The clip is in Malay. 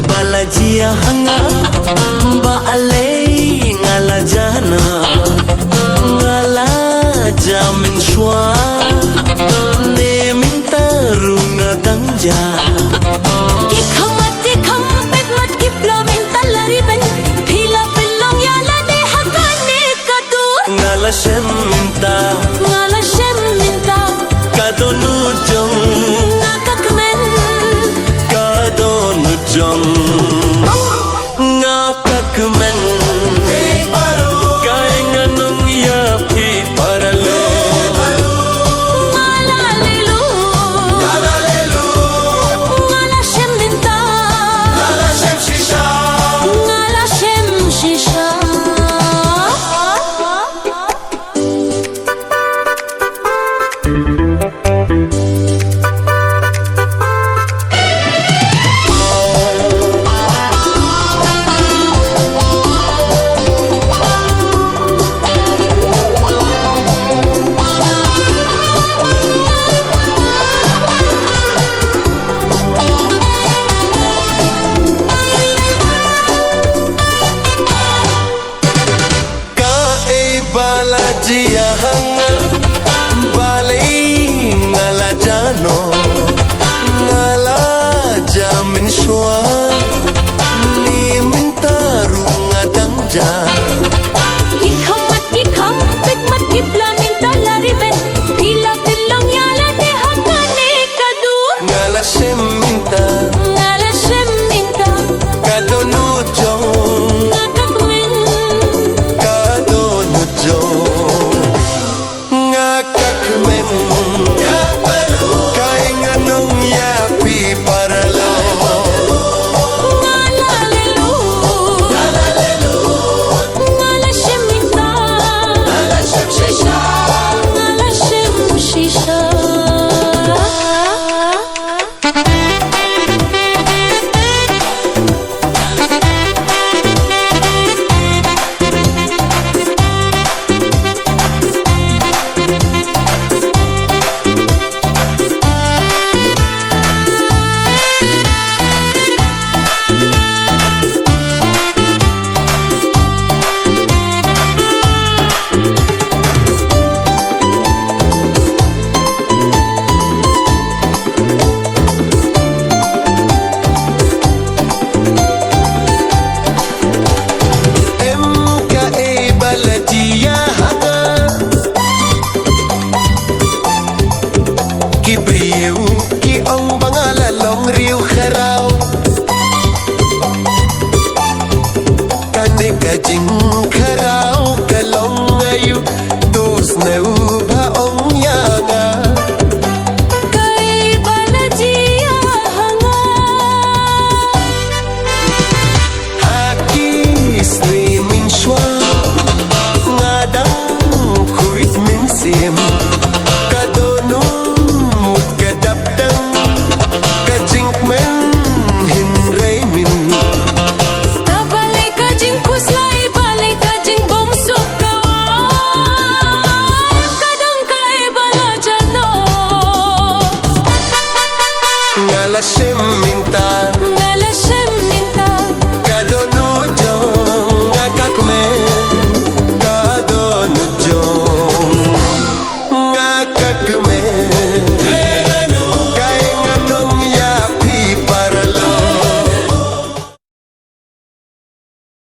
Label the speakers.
Speaker 1: Balajia hanga baale ngala jana ngala jamin shwa ne minta runga dangja
Speaker 2: dikham pet mat kiplo minta lariben phila pilong yala de hakane kadu
Speaker 1: ngala shem minta kadonu jong
Speaker 2: nakakmen
Speaker 1: kadonu jong ngakakmen kay nganong yapi paralo
Speaker 2: ngala shem minta ngala shem shisha
Speaker 1: Balajia hanga balai ngala jano ngala jamin shwa ni minta runga dangja
Speaker 2: dikham pet mat kipla minta lariben phila pilong yala de hakane kadu
Speaker 1: ngala shem minta kadonu jong
Speaker 2: nakakmen
Speaker 1: kadonu jong ngakakmen kay nganong yapi paralo
Speaker 2: ngala shem minta ngala shem shisha
Speaker 1: ki ông bangala long riu kharao kane ka jing kharao